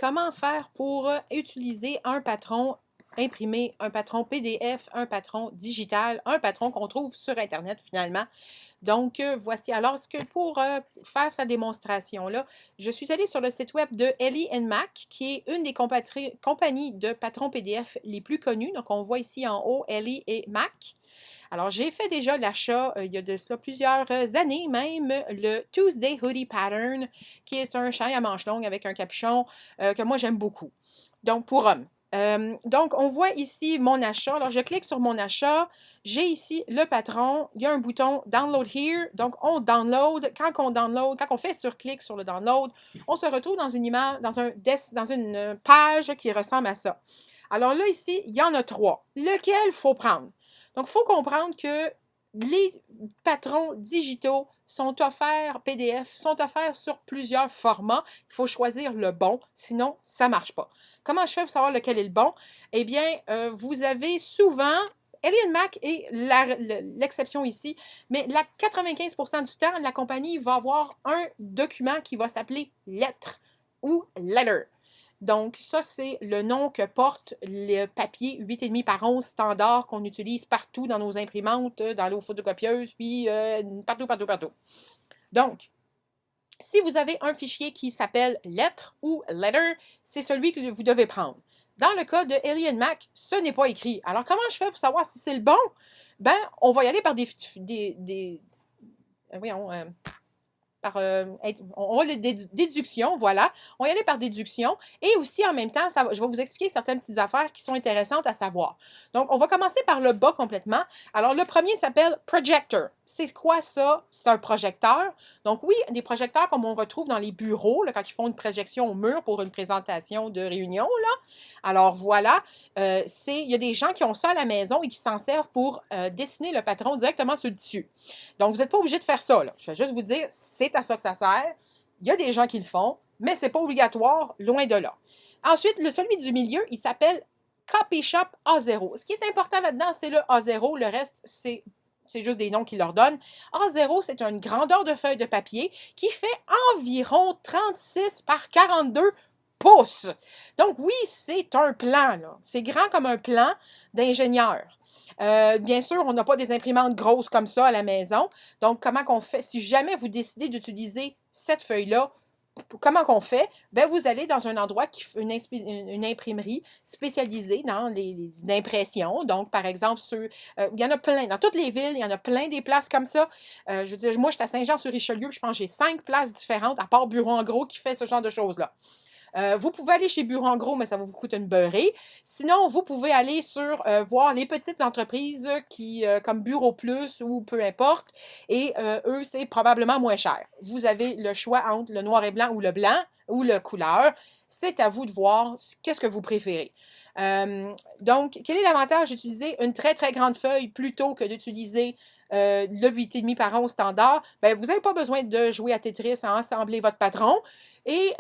comment faire pour utiliser un patron imprimé, un patron PDF, un patron digital, un patron qu'on trouve sur Internet finalement. Donc, voici. Alors, pour faire sa démonstration-là, je suis allée sur le site web de Ellie Mac, qui est une des compagnies de patrons PDF les plus connues. Donc, on voit ici en haut Ellie et Mac. Alors, j'ai fait déjà l'achat, il y a de cela plusieurs années même, le Tuesday Hoodie Pattern, qui est un chandail à manches longues avec un capuchon que moi j'aime beaucoup. Donc, pour hommes. Donc, on voit ici mon achat. Alors, je clique sur mon achat. J'ai ici le patron. Il y a un bouton Download Here. Donc, on download. Quand on fait clic sur le download, on se retrouve dans une image, dans une page qui ressemble à ça. Alors là, ici, il y en a 3. Lequel il faut prendre? Donc, il faut comprendre que les patrons digitaux sont offerts, PDF, sont offerts sur plusieurs formats. Il faut choisir le bon, sinon ça ne marche pas. Comment je fais pour savoir lequel est le bon? Eh bien, vous avez souvent, Alien Mac est l'exception ici, mais 95% du temps, la compagnie va avoir un document qui va s'appeler lettre ou letter. Donc, ça, c'est le nom que porte le papier 8,5 par 11 standard qu'on utilise partout dans nos imprimantes, dans nos photocopieuses, puis partout. Donc, si vous avez un fichier qui s'appelle lettre ou letter, c'est celui que vous devez prendre. Dans le cas de Alien Mac, ce n'est pas écrit. Alors, comment je fais pour savoir si c'est le bon? Ben, on va y aller par on va les déductions, voilà. On va y aller par déduction. Et aussi, en même temps, je vais vous expliquer certaines petites affaires qui sont intéressantes à savoir. Donc, on va commencer par le bas complètement. Alors, le premier s'appelle Projector. C'est quoi ça? C'est un projecteur. Donc, oui, des projecteurs comme on retrouve dans les bureaux, là, quand ils font une projection au mur pour une présentation de réunion, là. Alors, voilà. Il y a des gens qui ont ça à la maison et qui s'en servent pour dessiner le patron directement sur le dessus. Donc, vous n'êtes pas obligé de faire ça, là. Je vais juste vous dire, c'est à ça que ça sert. Il y a des gens qui le font, mais ce n'est pas obligatoire, loin de là. Ensuite, celui du milieu, il s'appelle Copy Shop A0. Ce qui est important là-dedans, c'est le A0. Le reste, c'est juste des noms qu'ils leur donnent. A0, c'est une grandeur de feuille de papier qui fait environ 36 par 42 pouces. Donc oui, c'est un plan, là. C'est grand comme un plan d'ingénieur. Bien sûr, on n'a pas des imprimantes grosses comme ça à la maison. Donc, comment qu'on fait? Si jamais vous décidez d'utiliser cette feuille-là, comment qu'on fait? Ben, vous allez dans un endroit, une imprimerie spécialisée dans l'impression. Donc, par exemple, il y en a plein. Dans toutes les villes, il y en a plein des places comme ça. Je veux dire, moi, je suis à Saint-Jean-sur-Richelieu, je pense que j'ai 5 places différentes, à part Bureau en gros, qui fait ce genre de choses-là. Vous pouvez aller chez Bureau en gros, mais ça va vous coûter une beurrée. Sinon, vous pouvez aller voir les petites entreprises comme Bureau Plus ou peu importe. Et eux, c'est probablement moins cher. Vous avez le choix entre le noir et blanc ou le blanc ou le couleur. C'est à vous de voir qu'est-ce que vous préférez. Donc, quel est l'avantage d'utiliser une très, très grande feuille plutôt que d'utiliser le 8,5 par 11 standard? Ben, vous n'avez pas besoin de jouer à Tetris à assembler votre patron. Et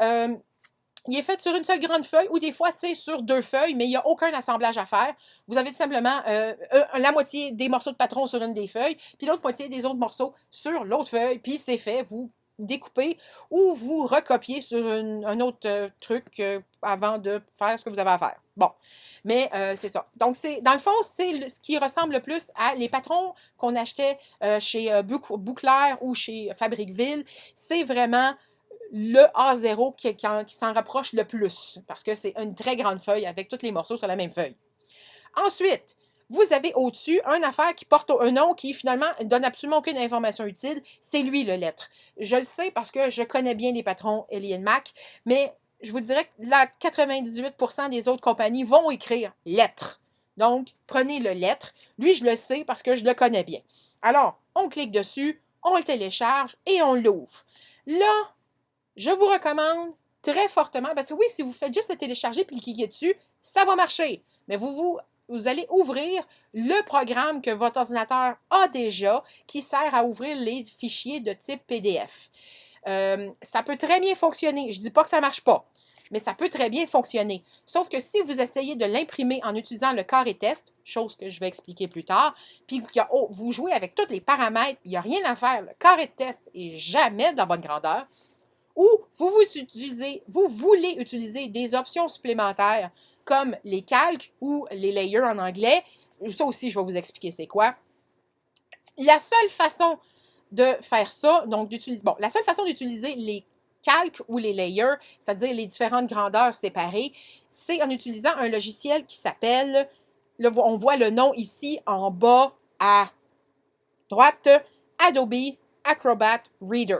il est fait sur une seule grande feuille ou des fois c'est sur 2 feuilles, mais il n'y a aucun assemblage à faire. Vous avez tout simplement la moitié des morceaux de patron sur une des feuilles, puis l'autre moitié des autres morceaux sur l'autre feuille, puis c'est fait. Vous découpez ou vous recopiez sur un autre truc avant de faire ce que vous avez à faire. Bon, mais c'est ça. Donc, dans le fond, c'est ce qui ressemble le plus à les patrons qu'on achetait chez Bouclair ou chez Fabriqueville. C'est vraiment le A0 qui s'en rapproche le plus, parce que c'est une très grande feuille avec tous les morceaux sur la même feuille. Ensuite, vous avez au-dessus une affaire qui porte un nom qui finalement ne donne absolument aucune information utile. C'est lui, le lettre. Je le sais parce que je connais bien les patrons Alien Mac, mais je vous dirais que 98% des autres compagnies vont écrire lettre. Donc, prenez le lettre. Lui, je le sais parce que je le connais bien. Alors, on clique dessus, on le télécharge et on l'ouvre. Là, je vous recommande très fortement, parce que oui, si vous faites juste le télécharger puis cliquer dessus, ça va marcher. Mais vous allez ouvrir le programme que votre ordinateur a déjà qui sert à ouvrir les fichiers de type PDF. Ça peut très bien fonctionner. Je ne dis pas que ça ne marche pas, mais ça peut très bien fonctionner. Sauf que si vous essayez de l'imprimer en utilisant le carré test, chose que je vais expliquer plus tard, puis vous jouez avec tous les paramètres, il n'y a rien à faire. Le carré de test n'est jamais dans votre grandeur. ou vous voulez utiliser des options supplémentaires comme les calques ou les layers en anglais. Ça aussi, je vais vous expliquer c'est quoi. La seule façon de faire ça, donc d'utiliser, bon, la seule façon d'utiliser les calques ou les layers, c'est-à-dire les différentes grandeurs séparées, c'est en utilisant un logiciel qui s'appelle, on voit le nom ici en bas à droite, Adobe Acrobat Reader.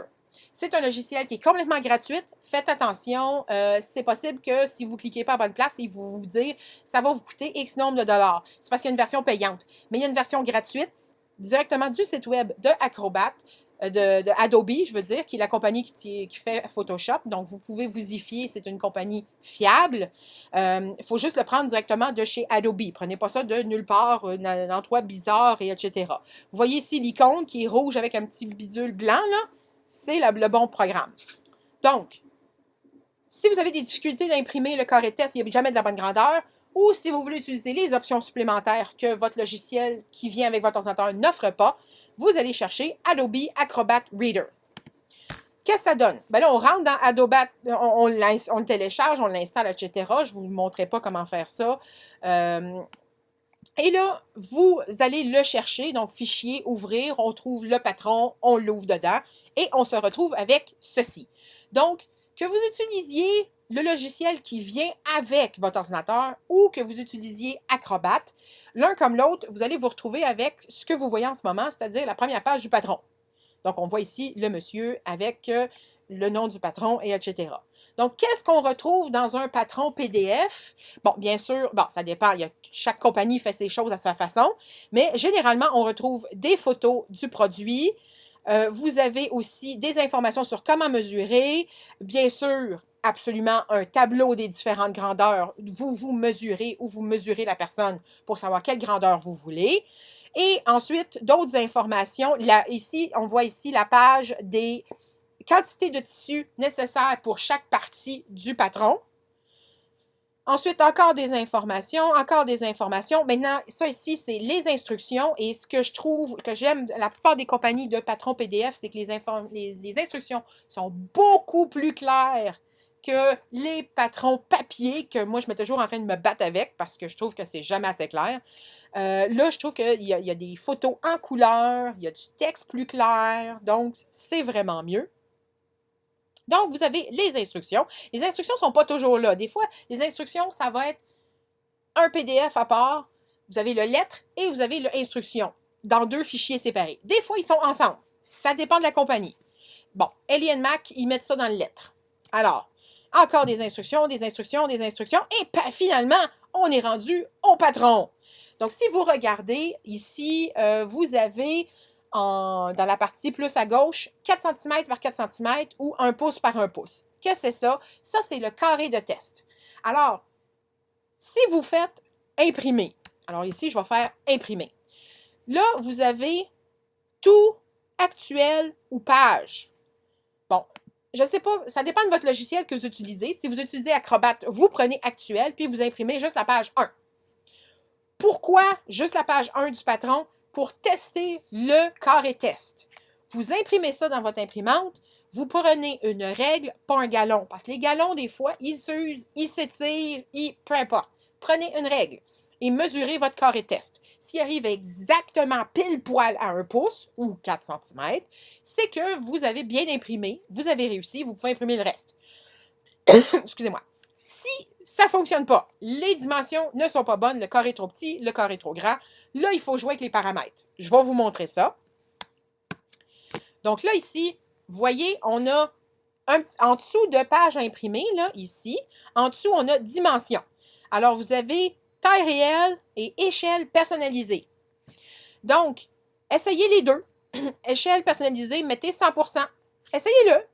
C'est un logiciel qui est complètement gratuit. Faites attention, c'est possible que si vous ne cliquez pas à bonne place, il va vous dire ça va vous coûter X nombre de dollars. C'est parce qu'il y a une version payante. Mais il y a une version gratuite directement du site web de Acrobat, de Adobe, je veux dire, qui est la compagnie qui fait Photoshop. Donc, vous pouvez vous y fier, c'est une compagnie fiable. Il faut juste le prendre directement de chez Adobe. Prenez pas ça de nulle part, un endroit bizarre, et etc. Vous voyez ici l'icône qui est rouge avec un petit bidule blanc, là. C'est le bon programme. Donc, si vous avez des difficultés d'imprimer le carré test, il n'y a jamais de la bonne grandeur, ou si vous voulez utiliser les options supplémentaires que votre logiciel qui vient avec votre ordinateur n'offre pas, vous allez chercher Adobe Acrobat Reader. Qu'est-ce que ça donne? Ben là, on rentre dans Adobe, on le télécharge, on l'installe, etc. Je ne vous montrerai pas comment faire ça. Et là, vous allez le chercher, donc fichier, ouvrir, on trouve le patron, on l'ouvre dedans, et on se retrouve avec ceci. Donc, que vous utilisiez le logiciel qui vient avec votre ordinateur ou que vous utilisiez Acrobat, l'un comme l'autre, vous allez vous retrouver avec ce que vous voyez en ce moment, c'est-à-dire la première page du patron. Donc, on voit ici le monsieur avec le nom du patron, et etc. Donc, qu'est-ce qu'on retrouve dans un patron PDF? Bon, bien sûr, bon, ça dépend, chaque compagnie fait ses choses à sa façon, mais généralement, on retrouve des photos du produit. Vous avez aussi des informations sur comment mesurer. Bien sûr, absolument un tableau des différentes grandeurs. Vous mesurez ou vous mesurez la personne pour savoir quelle grandeur vous voulez. Et ensuite, d'autres informations. Là, ici, on voit ici la page des quantités de tissu nécessaires pour chaque partie du patron. Ensuite, encore des informations, encore des informations. Maintenant, ça ici, c'est les instructions. Et ce que je trouve, que j'aime, la plupart des compagnies de patrons PDF, c'est que les instructions sont beaucoup plus claires que les patrons papier, que moi, je mets toujours en train de me battre avec parce que je trouve que c'est jamais assez clair. Là, je trouve qu'il y a des photos en couleur, il y a du texte plus clair, donc c'est vraiment mieux. Donc, vous avez les instructions. Les instructions ne sont pas toujours là. Des fois, les instructions, ça va être un PDF à part. Vous avez le lettre et vous avez l'instruction dans deux fichiers séparés. Des fois, ils sont ensemble. Ça dépend de la compagnie. Bon, Alien Mac, ils mettent ça dans le lettre. Alors, encore des instructions, des instructions, des instructions. Et finalement, on est rendu au patron. Donc, si vous regardez ici, vous avez dans la partie plus à gauche, 4 cm par 4 cm ou 1 pouce par 1 pouce. Qu'est-ce que c'est ça? Ça, c'est le carré de test. Alors, si vous faites imprimer, alors ici, je vais faire imprimer. Là, vous avez tout actuel ou page. Bon, je ne sais pas, ça dépend de votre logiciel que vous utilisez. Si vous utilisez Acrobat, vous prenez actuel, puis vous imprimez juste la page 1. Pourquoi juste la page 1 du patron? Pour tester le carré test. Vous imprimez ça dans votre imprimante, vous prenez une règle, pas un galon, parce que les galons, des fois, ils s'usent, ils s'étirent, peu importe. Prenez une règle et mesurez votre carré test. S'il arrive exactement pile poil à 1 pouce ou 4 cm, c'est que vous avez bien imprimé, vous avez réussi, vous pouvez imprimer le reste. Excusez-moi. Si ça ne fonctionne pas, les dimensions ne sont pas bonnes, le carré est trop petit, le carré est trop grand, là, il faut jouer avec les paramètres. Je vais vous montrer ça. Donc là, ici, vous voyez, on a en dessous de page imprimée, là, ici, en dessous, on a dimension. Alors, vous avez taille réelle et échelle personnalisée. Donc, essayez les deux. Échelle personnalisée, mettez 100%. Essayez-le.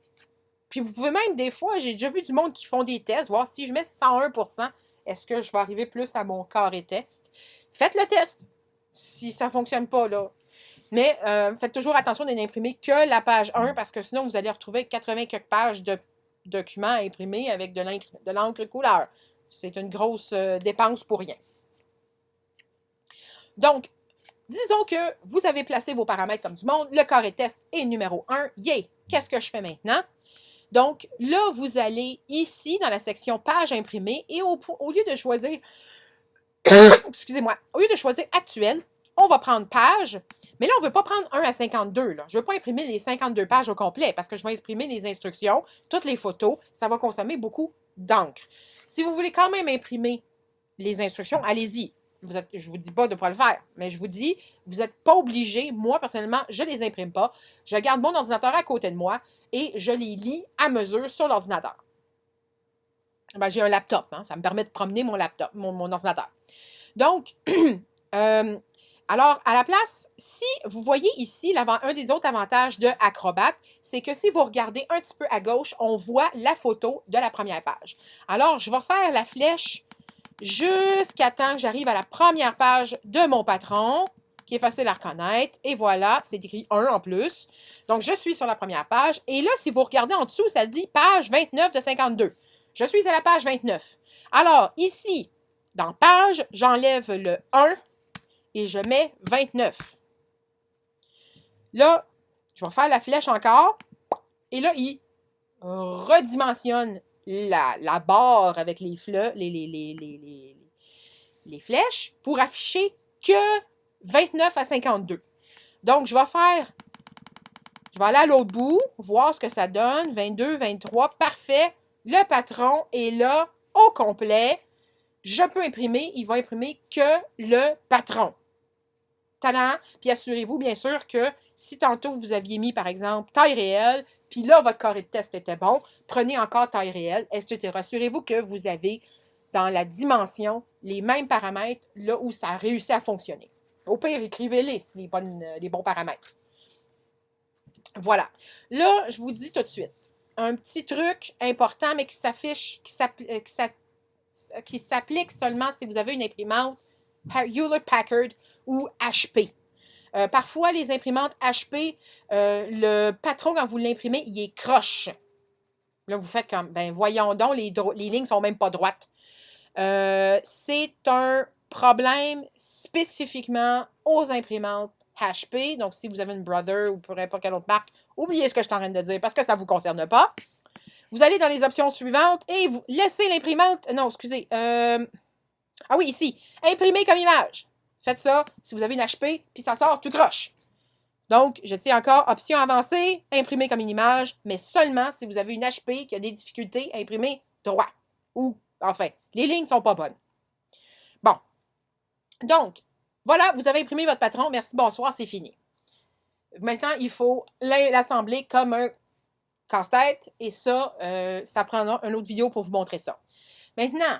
Puis vous pouvez même, des fois, j'ai déjà vu du monde qui font des tests, voir si je mets 101%, est-ce que je vais arriver plus à mon carré test? Faites le test, si ça ne fonctionne pas, là. Mais faites toujours attention de n'imprimer que la page 1, parce que sinon, vous allez retrouver 80 quelques pages de documents à imprimer avec de l'encre couleur. C'est une grosse dépense pour rien. Donc, disons que vous avez placé vos paramètres comme du monde, le carré test est numéro 1. Yay! Qu'est-ce que je fais maintenant? Donc, là, vous allez ici, dans la section page imprimée, et au lieu de choisir, excusez-moi, au lieu de choisir actuel, on va prendre page, mais là, on ne veut pas prendre 1 à 52. Là. Je ne veux pas imprimer les 52 pages au complet parce que je vais imprimer les instructions, toutes les photos. Ça va consommer beaucoup d'encre. Si vous voulez quand même imprimer les instructions, allez-y. Je ne vous dis pas de ne pas le faire, mais je vous dis, vous n'êtes pas obligé. Moi, personnellement, je ne les imprime pas. Je garde mon ordinateur à côté de moi et je les lis à mesure sur l'ordinateur. Ben, j'ai un laptop, hein, ça me permet de promener mon laptop, mon ordinateur. Donc, alors, à la place, si vous voyez ici, un des autres avantages de Acrobat, c'est que si vous regardez un petit peu à gauche, on voit la photo de la première page. Alors, je vais faire la flèche jusqu'à temps que j'arrive à la première page de mon patron, qui est facile à reconnaître. Et voilà, c'est écrit 1 en plus. Donc, je suis sur la première page. Et là, si vous regardez en dessous, ça dit page 29 de 52. Je suis à la page 29. Alors, ici, dans page, j'enlève le 1 et je mets 29. Là, je vais faire la flèche encore. Et là, il redimensionne la barre avec les flèches pour afficher que 29 à 52. Donc, je vais aller à l'autre bout, voir ce que ça donne. 22, 23, parfait. Le patron est là au complet. Je peux imprimer, il va imprimer que le patron. Tadam! Puis assurez-vous, bien sûr, que si tantôt vous aviez mis, par exemple, taille réelle, puis là, votre carré de test était bon, prenez encore taille réelle, etc. Assurez-vous que vous avez, dans la dimension, les mêmes paramètres là où ça a réussi à fonctionner. Au pire, écrivez-les, les bons paramètres. Voilà. Là, je vous dis tout de suite, un petit truc important, mais qui s'applique seulement si vous avez une imprimante Hewlett-Packard ou HP. Parfois, les imprimantes HP, le patron, quand vous l'imprimez, il est croche. Là, vous faites comme, ben voyons donc, les lignes sont même pas droites. C'est un problème spécifiquement aux imprimantes HP. Donc, si vous avez une Brother ou pour n'importe quelle autre marque, oubliez ce que je suis en train de dire parce que ça ne vous concerne pas. Vous allez dans les options suivantes et vous laissez l'imprimante... Non, excusez. Ah oui, ici. Imprimer comme image. Faites ça si vous avez une HP, puis ça sort tout croche. Donc, je tiens encore option avancée, imprimer comme une image, mais seulement si vous avez une HP qui a des difficultés à imprimer droit. Ou, enfin, les lignes ne sont pas bonnes. Bon. Donc, voilà, vous avez imprimé votre patron. Merci, bonsoir, c'est fini. Maintenant, il faut l'assembler comme un casse-tête. Et ça, ça prendra une autre vidéo pour vous montrer ça. Maintenant,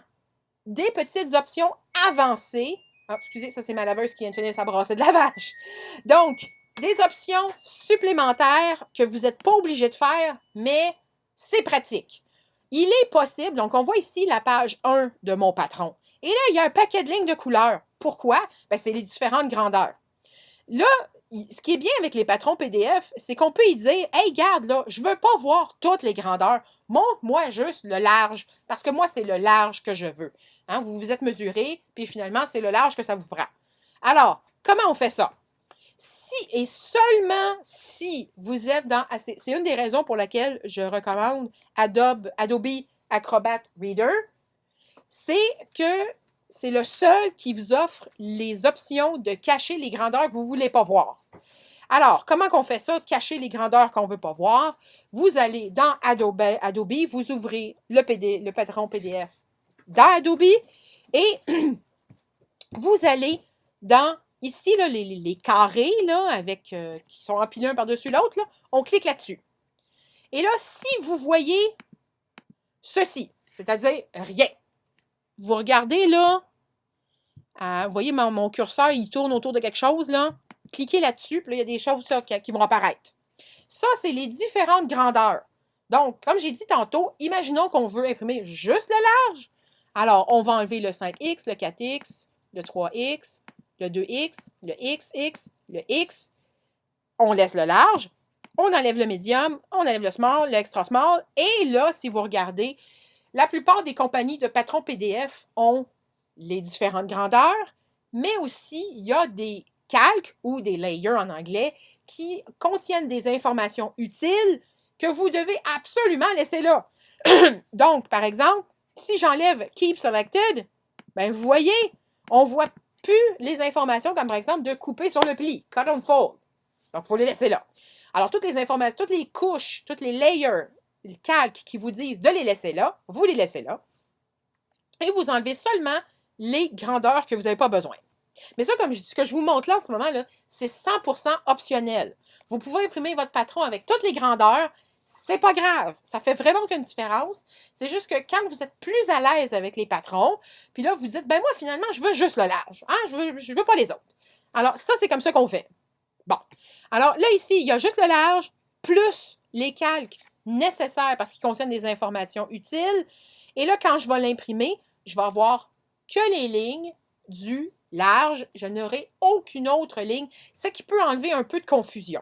des petites options avancées. Ah, excusez, ça c'est ma laveuse qui vient de finir sa brassée de lavage. Donc, des options supplémentaires que vous n'êtes pas obligé de faire, mais c'est pratique. Il est possible, donc on voit ici la page 1 de mon patron. Et là, il y a un paquet de lignes de couleurs. Pourquoi? Ben, c'est les différentes grandeurs. Là, ce qui est bien avec les patrons PDF, c'est qu'on peut y dire « Hey, garde, là, je ne veux pas voir toutes les grandeurs. Montre-moi juste le large, parce que moi, c'est le large que je veux. Hein, vous vous êtes mesuré, puis finalement, c'est le large que ça vous prend. Alors, comment on fait ça? Si et seulement si vous êtes dans... C'est une des raisons pour laquelle je recommande Adobe Acrobat Reader. C'est que c'est le seul qui vous offre les options de cacher les grandeurs que vous ne voulez pas voir. Alors, comment qu'on fait ça, cacher les grandeurs qu'on ne veut pas voir? Vous allez dans Adobe, vous ouvrez le patron PDF dans Adobe et vous allez dans, ici, là, les carrés là, avec, qui sont empilés un par-dessus l'autre, là, on clique là-dessus. Et là, si vous voyez ceci, c'est-à-dire rien, vous regardez là, vous voyez mon curseur, il tourne autour de quelque chose là, cliquez là-dessus, puis là, il y a des choses ça, qui vont apparaître. Ça, c'est les différentes grandeurs. Donc, comme j'ai dit tantôt, imaginons qu'on veut imprimer juste le large. Alors, on va enlever le 5X, le 4X, le 3X, le 2X, le XX, le X. On laisse le large. On enlève le médium, on enlève le small, le extra small. Et là, si vous regardez, la plupart des compagnies de patrons PDF ont les différentes grandeurs, mais aussi, il y a des calques ou des layers en anglais qui contiennent des informations utiles que vous devez absolument laisser là. Donc, par exemple, si j'enlève Keep Selected, ben vous voyez, on ne voit plus les informations, comme par exemple de couper sur le pli, cut and fold. Donc, il faut les laisser là. Alors, toutes les informations, toutes les couches, toutes les layers, les calques qui vous disent de les laisser là, vous les laissez là. Et vous enlevez seulement les grandeurs que vous n'avez pas besoin. Mais ça, comme ce que je vous montre là en ce moment, c'est 100% optionnel. Vous pouvez imprimer votre patron avec toutes les grandeurs. C'est pas grave. Ça fait vraiment aucune différence. C'est juste que quand vous êtes plus à l'aise avec les patrons, puis là, vous dites, ben moi, finalement, je veux juste le large. Hein? Je veux pas les autres. Alors, ça, c'est comme ça qu'on fait. Bon. Alors, là, ici, il y a juste le large, plus les calques nécessaires parce qu'ils contiennent des informations utiles. Et là, quand je vais l'imprimer, je vais avoir que les lignes du large. Je n'aurai aucune autre ligne, ce qui peut enlever un peu de confusion.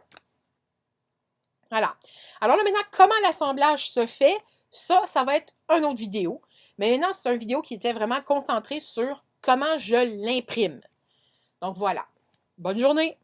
Voilà. Alors là, maintenant, comment l'assemblage se fait, ça va être une autre vidéo. Mais maintenant, c'est une vidéo qui était vraiment concentrée sur comment je l'imprime. Donc voilà. Bonne journée!